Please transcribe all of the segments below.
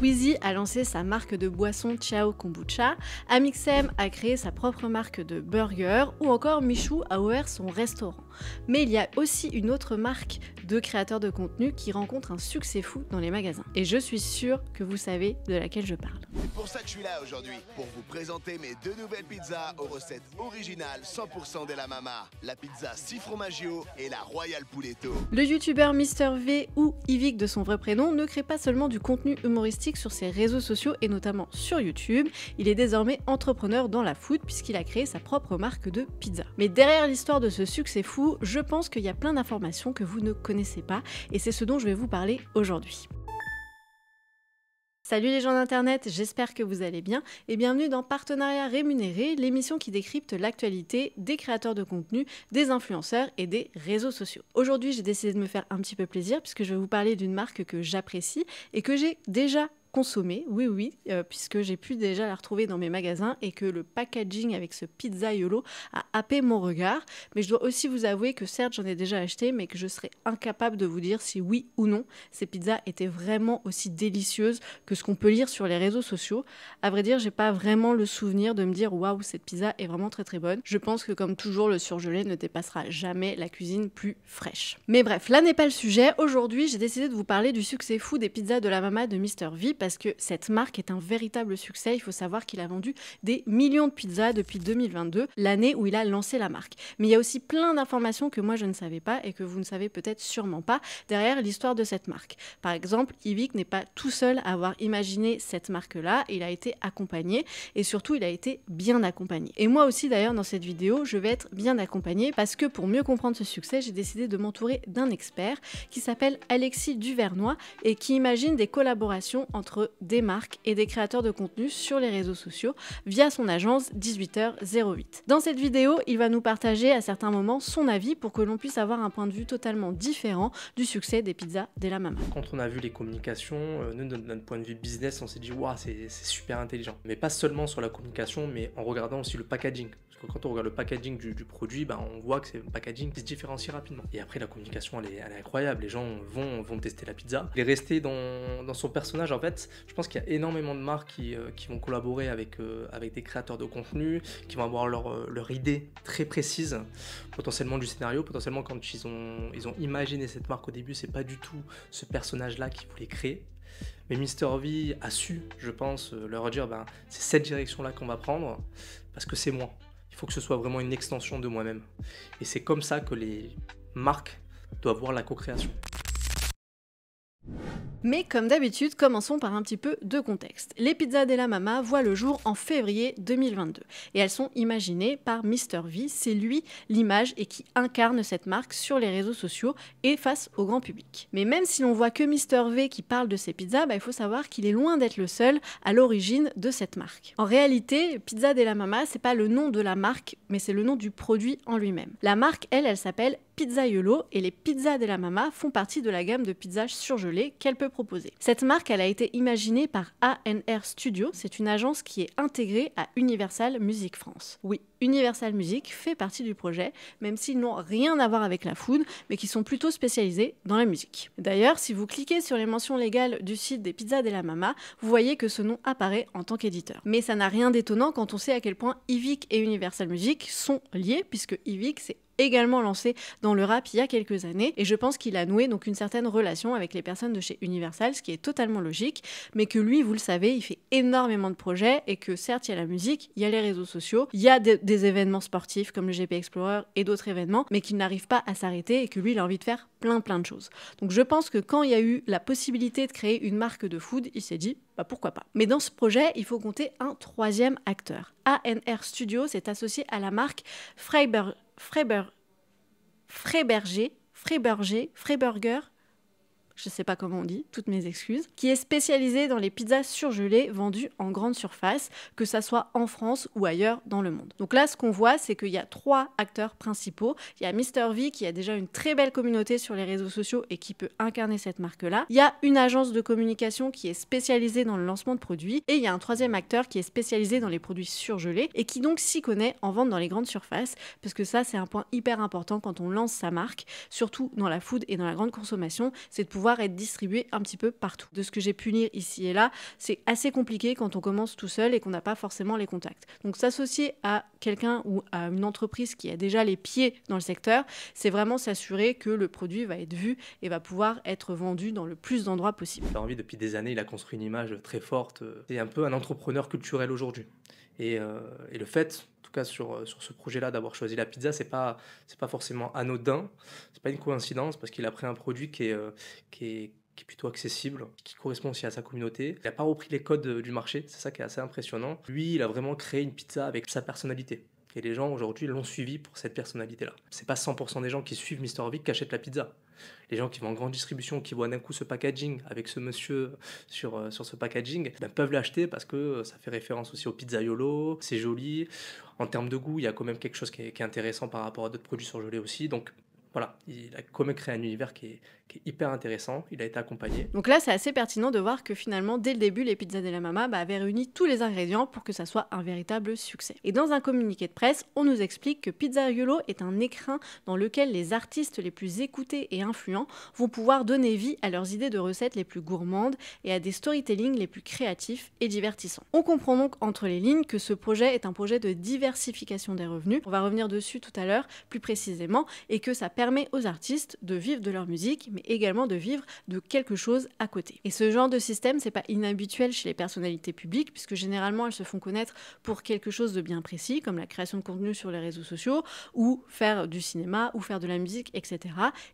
Squeezie a lancé sa marque de boisson Ciao Kombucha, Amixem a créé sa propre marque de burger ou encore Michou a ouvert son restaurant. Mais il y a aussi une autre marque de créateurs de contenu qui rencontre un succès fou dans les magasins. Et je suis sûre que vous savez de laquelle je parle. C'est pour ça que je suis là aujourd'hui, pour vous présenter mes deux nouvelles pizzas aux recettes originales 100% de la Mama. La pizza 6 fromaggio et la Royal Pouletto. Le youtubeur Mr V ou Yvick de son vrai prénom ne crée pas seulement du contenu humoristique sur ses réseaux sociaux et notamment sur YouTube, il est désormais entrepreneur dans la food puisqu'il a créé sa propre marque de pizza. Mais derrière l'histoire de ce succès fou, je pense qu'il y a plein d'informations que vous ne connaissez pas et c'est ce dont je vais vous parler aujourd'hui. Salut les gens d'internet, j'espère que vous allez bien et bienvenue dans Partenariat Rémunéré, l'émission qui décrypte l'actualité des créateurs de contenu, des influenceurs et des réseaux sociaux. Aujourd'hui j'ai décidé de me faire un petit peu plaisir puisque je vais vous parler d'une marque que j'apprécie et que j'ai déjà consommée, oui, puisque j'ai pu déjà la retrouver dans mes magasins et que le packaging avec ce pizzaiolo a happé mon regard. Mais je dois aussi vous avouer que certes j'en ai déjà acheté, mais que je serais incapable de vous dire si oui ou non ces pizzas étaient vraiment aussi délicieuses que ce qu'on peut lire sur les réseaux sociaux. À vrai dire, j'ai pas vraiment le souvenir de me dire waouh, cette pizza est vraiment très très bonne. Je pense que comme toujours, le surgelé ne dépassera jamais la cuisine plus fraîche. Mais bref, là n'est pas le sujet. Aujourd'hui, j'ai décidé de vous parler du succès fou des pizzas de la Mama de Mr V parce que cette marque est un véritable succès. Il faut savoir qu'il a vendu des millions de pizzas depuis 2022, l'année où il a lancé la marque. Mais il y a aussi plein d'informations que moi je ne savais pas et que vous ne savez peut-être sûrement pas derrière l'histoire de cette marque. Par exemple, Yvick n'est pas tout seul à avoir imaginé cette marque-là, il a été accompagné et surtout il a été bien accompagné. Et moi aussi d'ailleurs dans cette vidéo, je vais être bien accompagnée parce que pour mieux comprendre ce succès, j'ai décidé de m'entourer d'un expert qui s'appelle Alexis Duvernois et qui imagine des collaborations entre des marques et des créateurs de contenu sur les réseaux sociaux via son agence 18h08. Dans cette vidéo, il va nous partager à certains moments son avis pour que l'on puisse avoir un point de vue totalement différent du succès des pizzas Della Mama. Quand on a vu les communications, nous, de notre point de vue business, on s'est dit waouh, c'est super intelligent. Mais pas seulement sur la communication, mais en regardant aussi le packaging. Parce que quand on regarde le packaging du produit, on voit que c'est un packaging qui se différencie rapidement. Et après, la communication, elle est incroyable. Les gens vont tester la pizza. Il est resté dans son personnage, en fait. Je pense qu'il y a énormément de marques qui vont collaborer avec des créateurs de contenu, qui vont avoir leur idée très précise, potentiellement du scénario, potentiellement quand ils ont imaginé cette marque au début, c'est pas du tout ce personnage-là qu'ils voulaient créer. Mais Mr V a su, je pense, leur dire c'est cette direction-là qu'on va prendre, parce que c'est moi. Il faut que ce soit vraiment une extension de moi-même. Et c'est comme ça que les marques doivent voir la co-création. Mais comme d'habitude, commençons par un petit peu de contexte. Les pizzas Della Mama voient le jour en février 2022 et elles sont imaginées par Mr V, c'est lui l'image et qui incarne cette marque sur les réseaux sociaux et face au grand public. Mais même si l'on voit que Mr V qui parle de ses pizzas, il faut savoir qu'il est loin d'être le seul à l'origine de cette marque. En réalité, Pizza Della Mama, c'est pas le nom de la marque, mais c'est le nom du produit en lui-même. La marque, elle s'appelle Pizzaiolo et les pizzas Della Mama font partie de la gamme de pizzas surgelées qu'elle peut proposer. Cette marque, elle a été imaginée par ANR Studio, c'est une agence qui est intégrée à Universal Music France. Oui, Universal Music fait partie du projet, même s'ils n'ont rien à voir avec la food, mais qui sont plutôt spécialisés dans la musique. D'ailleurs, si vous cliquez sur les mentions légales du site des pizzas Della Mama, vous voyez que ce nom apparaît en tant qu'éditeur. Mais ça n'a rien d'étonnant quand on sait à quel point Yvick et Universal Music sont liés, puisque Yvick, c'est également lancé dans le rap il y a quelques années et je pense qu'il a noué donc une certaine relation avec les personnes de chez Universal, ce qui est totalement logique, mais que lui, vous le savez, il fait énormément de projets et que certes il y a la musique, il y a les réseaux sociaux, il y a des événements sportifs comme le GP Explorer et d'autres événements, mais qu'il n'arrive pas à s'arrêter et que lui il a envie de faire plein de choses. Donc je pense que quand il y a eu la possibilité de créer une marque de food, il s'est dit pourquoi pas. Mais dans ce projet, il faut compter un troisième acteur. ANR Studio s'est associé à la marque Freiberger, je sais pas comment on dit, toutes mes excuses, qui est spécialisée dans les pizzas surgelées vendues en grande surface, que ça soit en France ou ailleurs dans le monde. Donc là, ce qu'on voit, c'est qu'il y a 3 acteurs principaux. Il y a Mr V qui a déjà une très belle communauté sur les réseaux sociaux et qui peut incarner cette marque-là. Il y a une agence de communication qui est spécialisée dans le lancement de produits et il y a un troisième acteur qui est spécialisé dans les produits surgelés et qui donc s'y connaît en vente dans les grandes surfaces, parce que ça, c'est un point hyper important quand on lance sa marque, surtout dans la food et dans la grande consommation, c'est de pouvoir pouvoir être distribué un petit peu partout. De ce que j'ai pu lire ici et là, c'est assez compliqué quand on commence tout seul et qu'on n'a pas forcément les contacts. Donc s'associer à quelqu'un ou à une entreprise qui a déjà les pieds dans le secteur, c'est vraiment s'assurer que le produit va être vu et va pouvoir être vendu dans le plus d'endroits possible. Envie, depuis des années, il a construit une image très forte. C'est un peu un entrepreneur culturel aujourd'hui. Et le fait, en tout cas sur ce projet-là, d'avoir choisi la pizza, c'est pas forcément anodin, c'est pas une coïncidence, parce qu'il a pris un produit qui est plutôt accessible, qui correspond aussi à sa communauté. Il n'a pas repris les codes du marché, c'est ça qui est assez impressionnant. Lui, il a vraiment créé une pizza avec sa personnalité. Et les gens aujourd'hui l'ont suivi pour cette personnalité-là. C'est pas 100% des gens qui suivent Mr V qui achètent la pizza. Les gens qui vont en grande distribution, qui voient d'un coup ce packaging avec ce monsieur sur ce packaging, peuvent l'acheter parce que ça fait référence aussi au pizzaiolo, c'est joli. En termes de goût, il y a quand même quelque chose qui est intéressant par rapport à d'autres produits surgelés aussi. Donc voilà, il a quand même créé un univers qui est hyper intéressant, il a été accompagné. Donc là, c'est assez pertinent de voir que finalement, dès le début, les pizzas Della Mamma avaient réuni tous les ingrédients pour que ça soit un véritable succès. Et dans un communiqué de presse, on nous explique que Pizzaiolo est un écrin dans lequel les artistes les plus écoutés et influents vont pouvoir donner vie à leurs idées de recettes les plus gourmandes et à des storytelling les plus créatifs et divertissants. On comprend donc entre les lignes que ce projet est un projet de diversification des revenus, on va revenir dessus tout à l'heure plus précisément, et que ça permet aux artistes de vivre de leur musique, mais également de vivre de quelque chose à côté. Et ce genre de système, c'est pas inhabituel chez les personnalités publiques, puisque généralement elles se font connaître pour quelque chose de bien précis, comme la création de contenu sur les réseaux sociaux, ou faire du cinéma, ou faire de la musique, etc.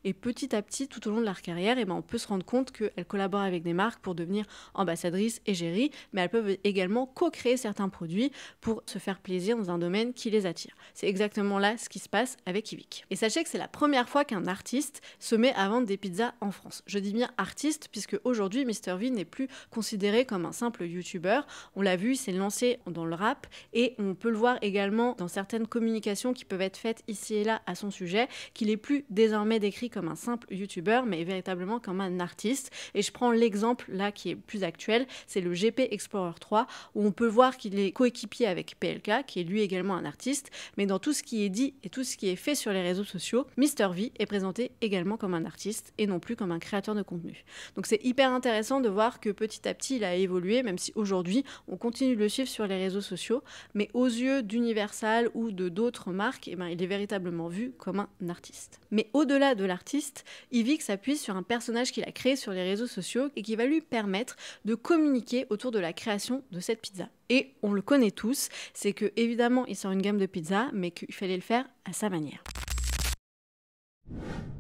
Et petit à petit, tout au long de leur carrière, on peut se rendre compte qu'elles collaborent avec des marques pour devenir ambassadrices, égéries, mais elles peuvent également co-créer certains produits pour se faire plaisir dans un domaine qui les attire. C'est exactement là ce qui se passe avec Yvick. Et sachez que c'est la première fois qu'un artiste se met à vendre des pizzas en France. Je dis bien artiste, puisque aujourd'hui, Mr V n'est plus considéré comme un simple youtubeur. On l'a vu, il s'est lancé dans le rap, et on peut le voir également dans certaines communications qui peuvent être faites ici et là à son sujet, qu'il est plus désormais décrit comme un simple youtubeur, mais véritablement comme un artiste. Et je prends l'exemple là qui est plus actuel, c'est le GP Explorer 3, où on peut voir qu'il est coéquipier avec PLK, qui est lui également un artiste, mais dans tout ce qui est dit et tout ce qui est fait sur les réseaux sociaux, Mr V est présenté également comme un artiste et non plus comme un créateur de contenu. Donc c'est hyper intéressant de voir que petit à petit il a évolué, même si aujourd'hui on continue de le suivre sur les réseaux sociaux, mais aux yeux d'Universal ou de d'autres marques, il est véritablement vu comme un artiste. Mais au-delà de l'artiste, Yvick s'appuie sur un personnage qu'il a créé sur les réseaux sociaux et qui va lui permettre de communiquer autour de la création de cette pizza. Et on le connaît tous, c'est que évidemment il sort une gamme de pizza, mais qu'il fallait le faire à sa manière.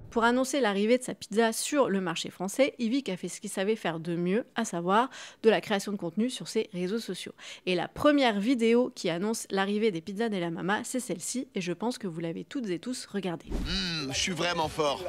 Pour annoncer l'arrivée de sa pizza sur le marché français, Yvick a fait ce qu'il savait faire de mieux, à savoir de la création de contenu sur ses réseaux sociaux. Et la première vidéo qui annonce l'arrivée des pizzas Della Mamma, c'est celle-ci, et je pense que vous l'avez toutes et tous regardée. Je suis vraiment fort.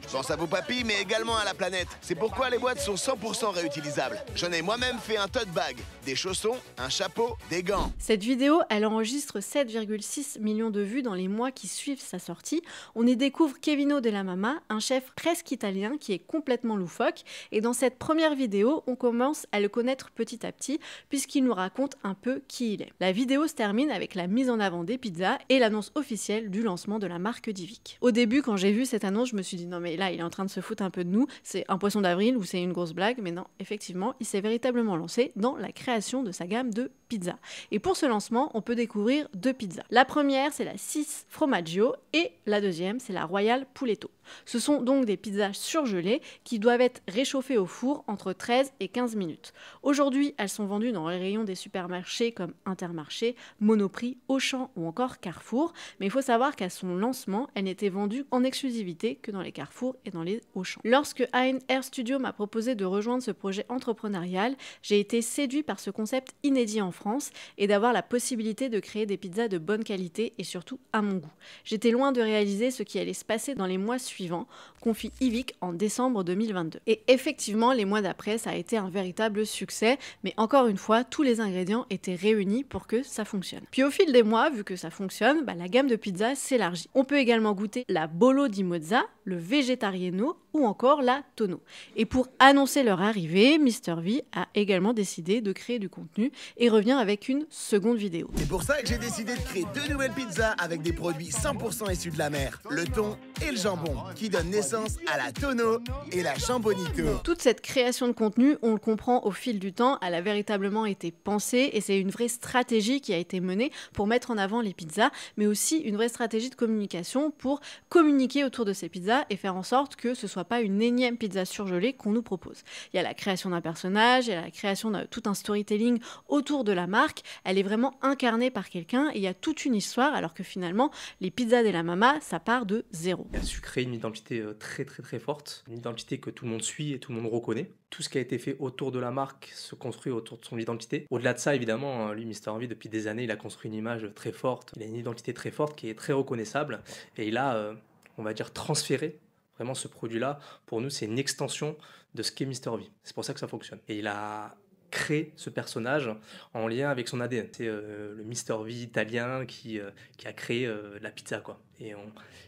Je pense à vos papilles, mais également à la planète. C'est pourquoi les boîtes sont 100% réutilisables. J'en ai moi-même fait un tote bag, des chaussons, un chapeau, des gants. Cette vidéo, elle enregistre 7,6 millions de vues dans les mois qui suivent sa sortie. On y découvre Kevino Della Mamma, un chef presque italien qui est complètement loufoque. Et dans cette première vidéo, on commence à le connaître petit à petit, puisqu'il nous raconte un peu qui il est. La vidéo se termine avec la mise en avant des pizzas et l'annonce officielle du lancement de la marque d'Yvick. Au début, quand j'ai vu cette annonce, je me suis dit non mais là, il est en train de se foutre un peu de nous, c'est un poisson d'avril ou c'est une grosse blague, mais non, effectivement, il s'est véritablement lancé dans la création de sa gamme de pizzas. Et pour ce lancement, on peut découvrir deux pizzas. La première, c'est la 6 Formaggio et la deuxième, c'est la Royal Puletto. Ce sont donc des pizzas surgelées qui doivent être réchauffées au four entre 13 et 15 minutes. Aujourd'hui, elles sont vendues dans les rayons des supermarchés comme Intermarché, Monoprix, Auchan ou encore Carrefour, mais il faut savoir qu'à son lancement, elle n'était vendue en exclusivité que dans les Carrefour et dans les Auchan. Lorsque A&R Studio m'a proposé de rejoindre ce projet entrepreneurial, j'ai été séduit par ce concept inédit en France et d'avoir la possibilité de créer des pizzas de bonne qualité et surtout à mon goût. J'étais loin de réaliser ce qui allait se passer dans les mois suivants, confie Yvick en décembre 2022. Et effectivement, les mois d'après, ça a été un véritable succès, mais encore une fois, tous les ingrédients étaient réunis pour que ça fonctionne. Puis au fil des mois, vu que ça fonctionne, la gamme de pizzas s'élargit. On peut également goûter la Bolo di Mozza, le Vegetariano ou encore la Tonno. Et pour annoncer leur arrivée, Mr V a également décidé de créer du contenu et revient avec une seconde vidéo. C'est pour ça que j'ai décidé de créer deux nouvelles pizzas avec des produits 100% issus de la mer, le thon et le jambon. qui donne naissance à la Tonneau et la Jambonito. Toute cette création de contenu, on le comprend au fil du temps, elle a véritablement été pensée et c'est une vraie stratégie qui a été menée pour mettre en avant les pizzas, mais aussi une vraie stratégie de communication pour communiquer autour de ces pizzas et faire en sorte que ce soit pas une énième pizza surgelée qu'on nous propose. Il y a la création d'un personnage, il y a la création de tout un storytelling autour de la marque, elle est vraiment incarnée par quelqu'un et il y a toute une histoire, alors que finalement, les pizzas Della Mamma, ça part de zéro. Elle a su créer une identité très forte, une identité que tout le monde suit et tout le monde reconnaît. Tout ce qui a été fait autour de la marque se construit autour de son identité. Au-delà de ça, évidemment, lui, Mr V, depuis des années, il a construit une image très forte. Il a une identité très forte qui est très reconnaissable. Et il a, on va dire, transféré vraiment ce produit-là. Pour nous, c'est une extension de ce qu'est Mr V. C'est pour ça que ça fonctionne. Et il a créé ce personnage en lien avec son ADN. C'est le Mr V italien qui a créé la pizza, quoi. Et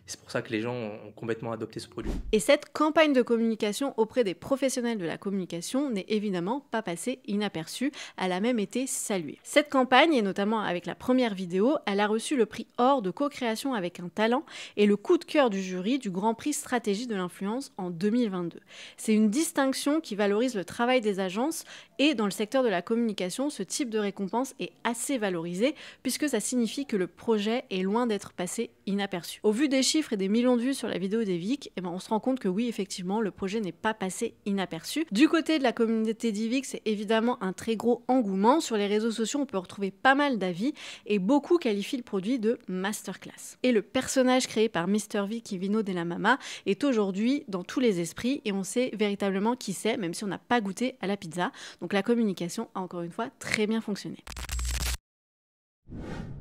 c'est pour ça que les gens ont complètement adopté ce produit. Et cette campagne de communication auprès des professionnels de la communication n'est évidemment pas passée inaperçue, elle a même été saluée. Cette campagne, et notamment avec la première vidéo, elle a reçu le prix Or de co-création avec un talent et le coup de cœur du jury du Grand Prix Stratégie de l'influence en 2022. C'est une distinction qui valorise le travail des agences et dans le secteur de la communication, ce type de récompense est assez valorisé puisque ça signifie que le projet est loin d'être passé inaperçu. Au vu des chiffres et des millions de vues sur la vidéo d'Evic, on se rend compte que oui, effectivement, le projet n'est pas passé inaperçu. Du côté de la communauté d'Evic, c'est évidemment un très gros engouement. Sur les réseaux sociaux, on peut retrouver pas mal d'avis et beaucoup qualifient le produit de masterclass. Et le personnage créé par Mr V, Kevino Della Mamma, est aujourd'hui dans tous les esprits et on sait véritablement qui c'est, même si on n'a pas goûté à la pizza. Donc la communication a encore une fois très bien fonctionné.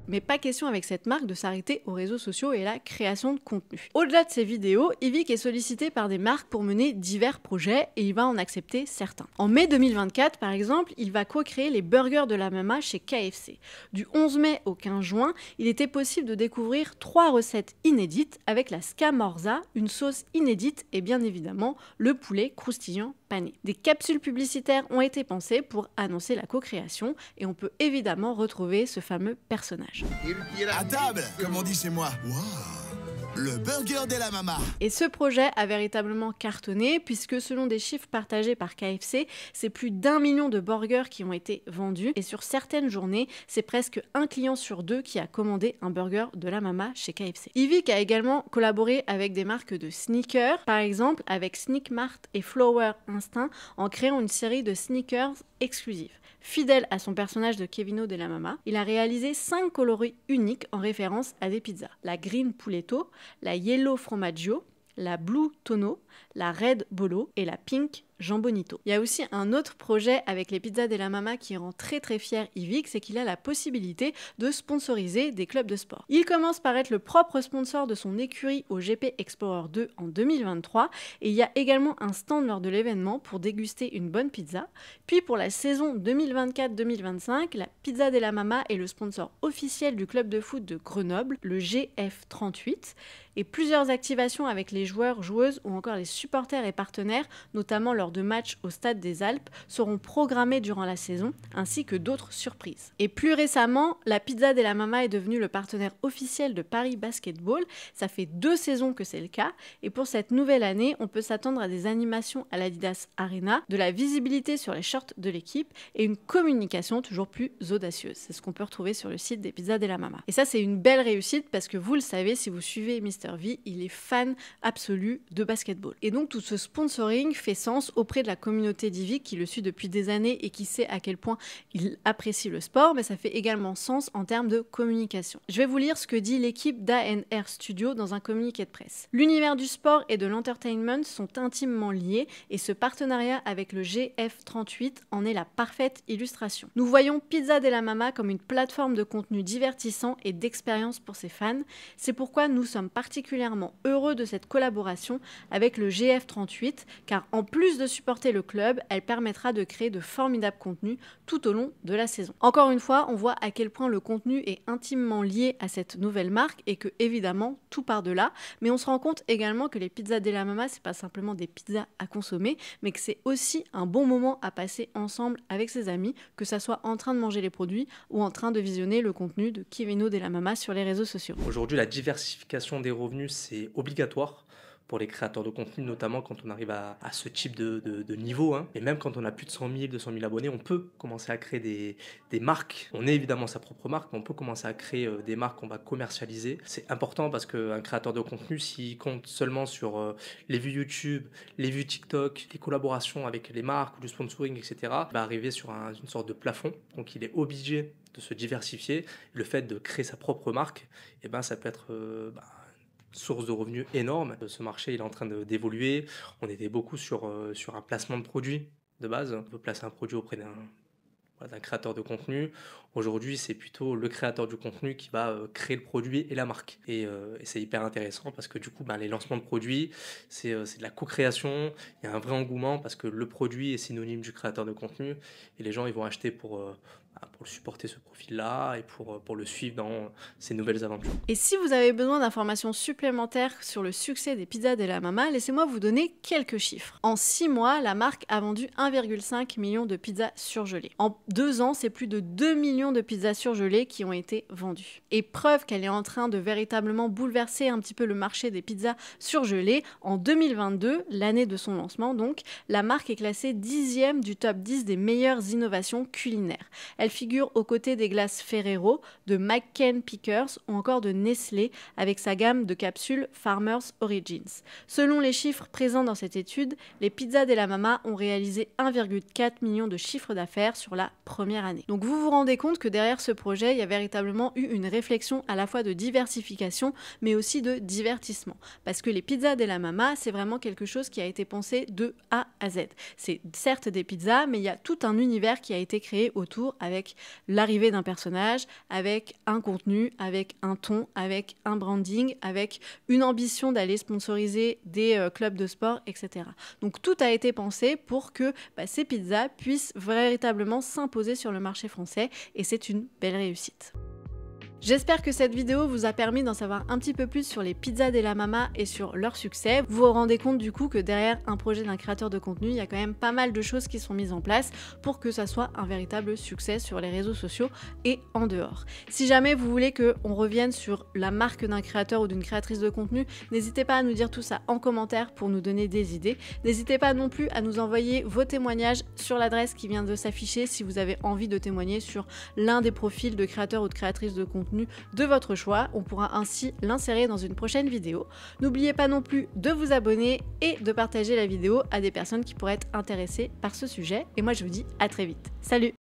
Mais pas question avec cette marque de s'arrêter aux réseaux sociaux et à la création de contenu. Au-delà de ces vidéos, Evic est sollicité par des marques pour mener divers projets et il va en accepter certains. En mai 2024, par exemple, il va co-créer les burgers de la Mamma chez KFC. Du 11 mai au 15 juin, il était possible de découvrir 3 recettes inédites avec la scamorza, une sauce inédite et bien évidemment le poulet croustillant pané. Des capsules publicitaires ont été pensées pour annoncer la co-création et on peut évidemment retrouver ce fameux personnage. À table, comme on dit chez moi. Waouh, le burger Della Mamma. Et ce projet a véritablement cartonné puisque selon des chiffres partagés par KFC, c'est plus d'1 million de burgers qui ont été vendus et sur certaines journées, c'est presque un client sur 2 qui a commandé un burger de la Mamma chez KFC. Evic a également collaboré avec des marques de sneakers, par exemple avec Sneakmart et Flower Instinct en créant une série de sneakers exclusives. Fidèle à son personnage de Kevino Della Mamma, il a réalisé 5 coloris uniques en référence à des pizzas. La Green Puletto, la Yellow Formaggio, la Blue Tonno, la Red Bolo et la Pink Jambonito. Il y a aussi un autre projet avec les pizzas Della Mamma qui rend très fier Evic, c'est qu'il a la possibilité de sponsoriser des clubs de sport. Il commence par être le propre sponsor de son écurie au GP Explorer 2 en 2023 et il y a également un stand lors de l'événement pour déguster une bonne pizza. Puis pour la saison 2024-2025, la pizza Della Mamma est le sponsor officiel du club de foot de Grenoble, le GF38, et plusieurs activations avec les joueurs, joueuses ou encore les supporters et partenaires, notamment lors de matchs au Stade des Alpes, seront programmées durant la saison, ainsi que d'autres surprises. Et plus récemment, la pizza Della Mamma est devenue le partenaire officiel de Paris Basketball. Ça fait 2 saisons que c'est le cas, et pour cette nouvelle année, on peut s'attendre à des animations à l'Adidas Arena, de la visibilité sur les shorts de l'équipe et une communication toujours plus audacieuse. C'est ce qu'on peut retrouver sur le site des pizzas Della Mamma. Et ça, c'est une belle réussite parce que vous le savez, si vous suivez Mr V, il est fan absolu de basketball. Et donc tout ce sponsoring fait sens auprès de la communauté d'Evic qui le suit depuis des années et qui sait à quel point il apprécie le sport, mais ça fait également sens en termes de communication. Je vais vous lire ce que dit l'équipe d'A&R Studio dans un communiqué de presse. L'univers du sport et de l'entertainment sont intimement liés et ce partenariat avec le GF38 en est la parfaite illustration. Nous voyons Pizza Della Mamma comme une plateforme de contenu divertissant et d'expérience pour ses fans. C'est pourquoi nous sommes particulièrement heureux de cette collaboration avec le GF38 car en plus de supporter le club, elle permettra de créer de formidables contenus tout au long de la saison. Encore une fois, on voit à quel point le contenu est intimement lié à cette nouvelle marque et que évidemment tout part de là, mais on se rend compte également que les pizzas Della Mamma, c'est pas simplement des pizzas à consommer, mais que c'est aussi un bon moment à passer ensemble avec ses amis, que ça soit en train de manger les produits ou en train de visionner le contenu de Kevino Della Mamma sur les réseaux sociaux. Aujourd'hui, la diversification des revenus, c'est obligatoire pour les créateurs de contenu, notamment quand on arrive à ce type de niveau, hein. Et même quand on a plus de 100 000, 200 000 abonnés, on peut commencer à créer des marques. On est évidemment sa propre marque, mais on peut commencer à créer des marques qu'on va commercialiser. C'est important parce qu'un créateur de contenu, s'il compte seulement sur les vues YouTube, les vues TikTok, les collaborations avec les marques ou du sponsoring, etc., va arriver sur une sorte de plafond. Donc il est obligé de se diversifier. Le fait de créer sa propre marque, eh ben, ça peut être source de revenus énorme. Ce marché il est en train d'évoluer. On était beaucoup sur un placement de produit de base. On peut placer un produit auprès d'un créateur de contenu. Aujourd'hui, c'est plutôt le créateur du contenu qui va créer le produit et la marque. Et c'est hyper intéressant parce que du coup, les lancements de produits, c'est de la co-création. Il y a un vrai engouement parce que le produit est synonyme du créateur de contenu et les gens ils vont acheter pour supporter ce profil-là et pour le suivre dans ses nouvelles aventures. Et si vous avez besoin d'informations supplémentaires sur le succès des pizzas Della Mamma, laissez-moi vous donner quelques chiffres. En 6 mois, la marque a vendu 1,5 million de pizzas surgelées. En 2 ans, c'est plus de 2 millions de pizzas surgelées qui ont été vendues. Et preuve qu'elle est en train de véritablement bouleverser un petit peu le marché des pizzas surgelées, en 2022, l'année de son lancement donc, la marque est classée 10e du top 10 des meilleures innovations culinaires. Elle figure aux côtés des glaces Ferrero, de McCain Pickers ou encore de Nestlé avec sa gamme de capsules Farmers Origins. Selon les chiffres présents dans cette étude, les pizzas Della Mamma ont réalisé 1,4 million de chiffre d'affaires sur la première année. Donc vous vous rendez compte que derrière ce projet, il y a véritablement eu une réflexion à la fois de diversification mais aussi de divertissement. Parce que les pizzas Della Mamma, c'est vraiment quelque chose qui a été pensé de A à Z. C'est certes des pizzas, mais il y a tout un univers qui a été créé autour avec l'arrivée d'un personnage, avec un contenu, avec un ton, avec un branding, avec une ambition d'aller sponsoriser des clubs de sport, etc. Donc tout a été pensé pour que ces pizzas puissent véritablement s'imposer sur le marché français et c'est une belle réussite. J'espère que cette vidéo vous a permis d'en savoir un petit peu plus sur les pizzas Della Mamma et sur leur succès. Vous vous rendez compte du coup que derrière un projet d'un créateur de contenu, il y a quand même pas mal de choses qui sont mises en place pour que ça soit un véritable succès sur les réseaux sociaux et en dehors. Si jamais vous voulez qu'on revienne sur la marque d'un créateur ou d'une créatrice de contenu, n'hésitez pas à nous dire tout ça en commentaire pour nous donner des idées. N'hésitez pas non plus à nous envoyer vos témoignages sur l'adresse qui vient de s'afficher si vous avez envie de témoigner sur l'un des profils de créateurs ou de créatrices de contenu de votre choix. On pourra ainsi l'insérer dans une prochaine vidéo. N'oubliez pas non plus de vous abonner et de partager la vidéo à des personnes qui pourraient être intéressées par ce sujet. Et moi je vous dis à très vite. Salut!